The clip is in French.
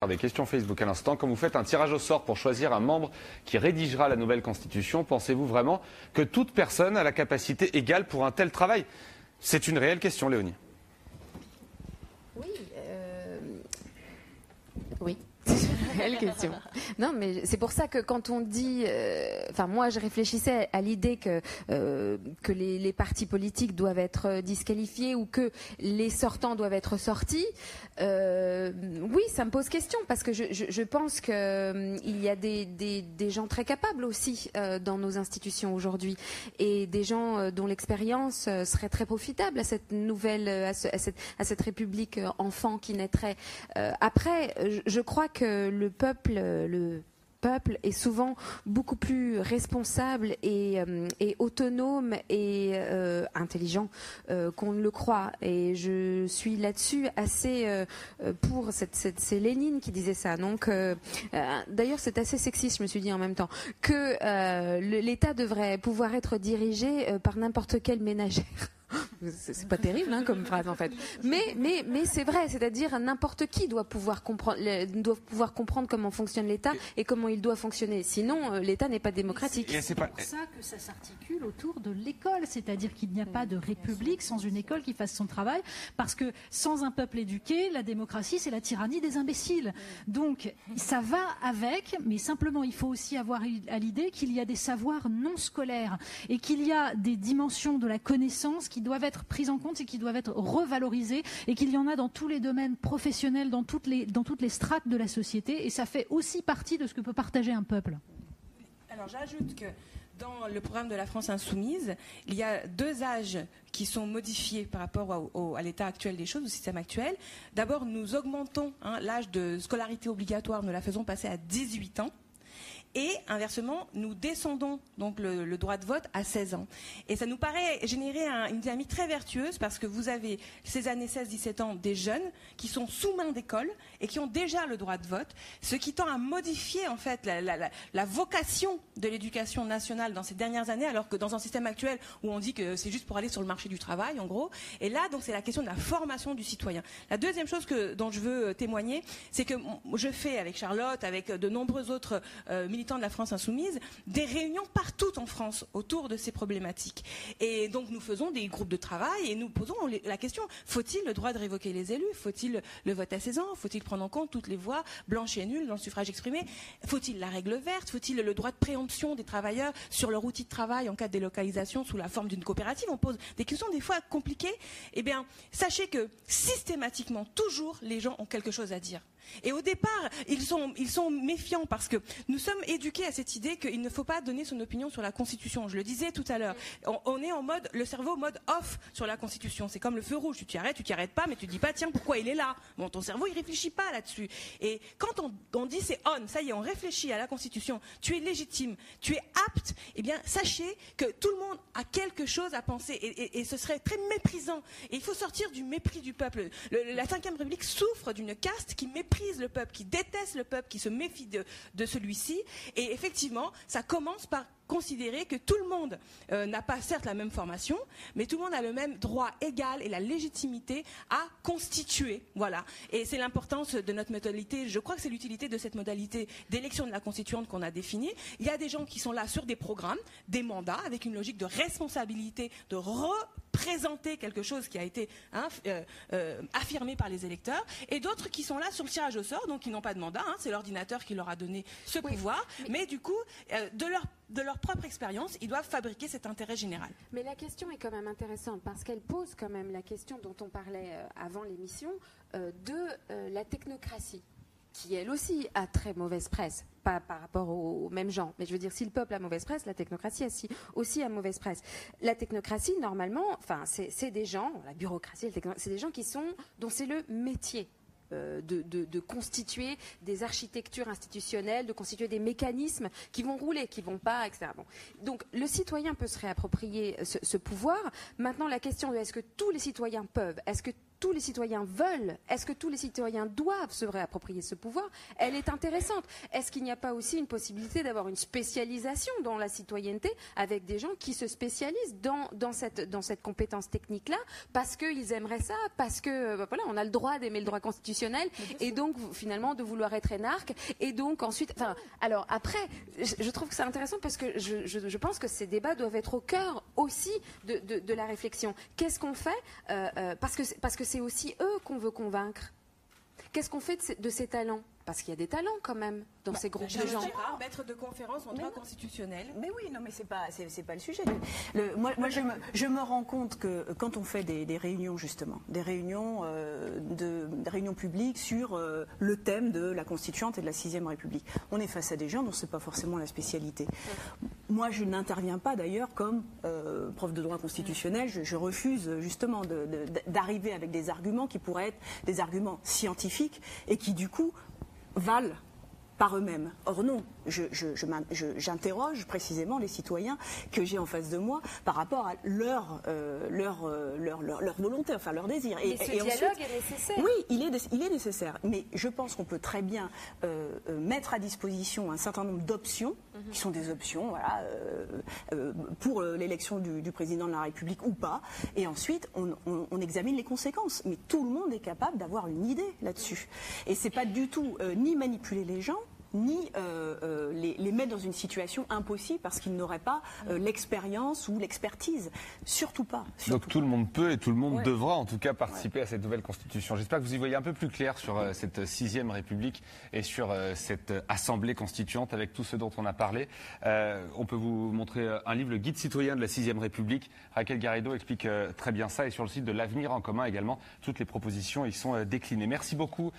Des questions Facebook à l'instant. Quand vous faites un tirage au sort pour choisir un membre qui rédigera la nouvelle constitution, pensez-vous vraiment que toute personne a la capacité égale pour un tel travail? C'est une réelle question, Léonie. Oui. Oui. C'est une réelle question. Non, mais c'est pour ça que quand on dit, moi, je réfléchissais à l'idée que les partis politiques doivent être disqualifiés ou que les sortants doivent être sortis. Oui, ça me pose question parce que je pense qu'il y a des gens très capables aussi dans nos institutions aujourd'hui et des gens dont l'expérience serait très profitable à cette nouvelle, à cette République enfant qui naîtrait. Après, je crois que le peuple est souvent beaucoup plus responsable et autonome et intelligent qu'on ne le croit. Et je suis là-dessus assez pour c'est Lénine qui disait ça. Donc, d'ailleurs, c'est assez sexiste, je me suis dit en même temps, que l'État devrait pouvoir être dirigé par n'importe quelle ménagère. C'est pas terrible comme phrase en fait, mais c'est vrai, c'est-à-dire n'importe qui doit pouvoir comprendre comment fonctionne l'État et comment il doit fonctionner. Sinon, l'État n'est pas démocratique. C'est pour ça que ça s'articule autour de l'école, c'est-à-dire qu'il n'y a pas de république sans une école qui fasse son travail, parce que sans un peuple éduqué, la démocratie c'est la tyrannie des imbéciles. Donc ça va avec, mais simplement il faut aussi avoir à l'idée qu'il y a des savoirs non scolaires et qu'il y a des dimensions de la connaissance qui doivent être prises en compte et qui doivent être revalorisées et qu'il y en a dans tous les domaines professionnels, dans toutes les strates de la société, et ça fait aussi partie de ce que peut partager un peuple. Alors j'ajoute que dans le programme de la France Insoumise, il y a 2 âges qui sont modifiés par rapport à l'état actuel des choses, au système actuel. D'abord, nous augmentons l'âge de scolarité obligatoire, nous la faisons passer à 18 ans. Et inversement, nous descendons donc le droit de vote à 16 ans. Et ça nous paraît générer une dynamique très vertueuse parce que vous avez ces années 16-17 ans des jeunes qui sont sous main d'école et qui ont déjà le droit de vote, ce qui tend à modifier en fait la vocation de l'éducation nationale dans ces dernières années, alors que dans un système actuel où on dit que c'est juste pour aller sur le marché du travail en gros. Et là, donc c'est la question de la formation du citoyen. La deuxième chose dont je veux témoigner, c'est que je fais avec Charlotte, avec de nombreux autres militants de la France Insoumise, des réunions partout en France autour de ces problématiques. Et donc nous faisons des groupes de travail et nous posons la question, faut-il le droit de révoquer les élus? Faut-il le vote à 16 ans? Faut-il prendre en compte toutes les voix blanches et nulles dans le suffrage exprimé? Faut-il la règle verte? Faut-il le droit de préemption des travailleurs sur leur outil de travail en cas de délocalisation sous la forme d'une coopérative? On pose des questions des fois compliquées. Eh bien, sachez que systématiquement, toujours, les gens ont quelque chose à dire. Et au départ, ils sont méfiants parce que nous sommes éduqués à cette idée qu'il ne faut pas donner son opinion sur la Constitution. Je le disais tout à l'heure. On est en mode, le cerveau mode off sur la Constitution. C'est comme le feu rouge. Tu t'y arrêtes pas, mais tu dis pas, tiens, pourquoi il est là? Bon, ton cerveau, il réfléchit pas là-dessus. Et quand on dit c'est on, ça y est, on réfléchit à la Constitution, tu es légitime, tu es apte, eh bien, sachez que tout le monde a quelque chose à penser et ce serait très méprisant. Et il faut sortir du mépris du peuple. La Ve République souffre d'une caste qui méprise le peuple, qui déteste le peuple, qui se méfie de celui-ci. Et effectivement, ça commence par considérer que tout le monde n'a pas certes la même formation, mais tout le monde a le même droit égal et la légitimité à constituer. Voilà. Et c'est l'importance de notre modalité. Je crois que c'est l'utilité de cette modalité d'élection de la constituante qu'on a définie. Il y a des gens qui sont là sur des programmes, des mandats, avec une logique de responsabilité, de représenter quelque chose qui a été affirmé par les électeurs, et d'autres qui sont là sur le tirage au sort, donc qui n'ont pas de mandat. C'est l'ordinateur qui leur a donné ce pouvoir, mais du coup, de leur propre expérience, ils doivent fabriquer cet intérêt général. Mais la question est quand même intéressante parce qu'elle pose quand même la question dont on parlait avant l'émission de la technocratie, qui elle aussi a très mauvaise presse, pas par rapport aux mêmes gens. Mais je veux dire, si le peuple a mauvaise presse, la technocratie aussi a mauvaise presse. La technocratie, normalement, c'est des gens, la bureaucratie, c'est des gens dont c'est le métier. De constituer des architectures institutionnelles, de constituer des mécanismes qui vont rouler, qui vont pas, etc. Bon. Donc le citoyen peut se réapproprier ce pouvoir. Maintenant, la question de est-ce que tous les citoyens peuvent, est-ce que tous les citoyens veulent, est-ce que tous les citoyens doivent se réapproprier ce pouvoir, elle est intéressante. Est-ce qu'il n'y a pas aussi une possibilité d'avoir une spécialisation dans la citoyenneté avec des gens qui se spécialisent dans cette compétence technique-là parce qu'ils aimeraient ça, parce que voilà, on a le droit d'aimer le droit constitutionnel et donc finalement de vouloir être énarque et donc ensuite... Enfin, alors après, je trouve que c'est intéressant parce que je pense que ces débats doivent être au cœur aussi de la réflexion. Qu'est-ce qu'on fait parce que c'est aussi eux qu'on veut convaincre. Qu'est-ce qu'on fait de ces talents? Parce qu'il y a des talents quand même dans ces groupes de gens. Girard, maître de conférence en droit constitutionnel. Mais oui, non, mais c'est pas le sujet. Moi, je me rends compte que quand on fait des réunions justement, des réunions publiques sur le thème de la Constituante et de la 6e République, on est face à des gens dont c'est pas forcément la spécialité. Moi, je n'interviens pas d'ailleurs comme prof de droit constitutionnel. Je refuse justement d'arriver avec des arguments qui pourraient être des arguments scientifiques et qui du coup valent par eux-mêmes. Or non, j'interroge précisément les citoyens que j'ai en face de moi par rapport à leur volonté, enfin leur désir. Mais ce dialogue est nécessaire. Oui, il est nécessaire. Mais je pense qu'on peut très bien mettre à disposition un certain nombre d'options, qui sont des options voilà, pour l'élection du président de la République ou pas. Et ensuite, on examine les conséquences. Mais tout le monde est capable d'avoir une idée là-dessus. Et c'est pas du tout ni manipuler les gens, ni les mettre dans une situation impossible parce qu'ils n'auraient pas l'expérience ou l'expertise. Surtout pas. Donc tout le monde peut et tout le monde devra en tout cas participer à cette nouvelle constitution. J'espère que vous y voyez un peu plus clair sur cette 6e République et sur cette assemblée constituante avec tout ce dont on a parlé. On peut vous montrer un livre, le Guide citoyen de la 6e République. Raquel Garrido explique très bien ça et sur le site de l'Avenir en commun également, toutes les propositions y sont déclinées. Merci beaucoup.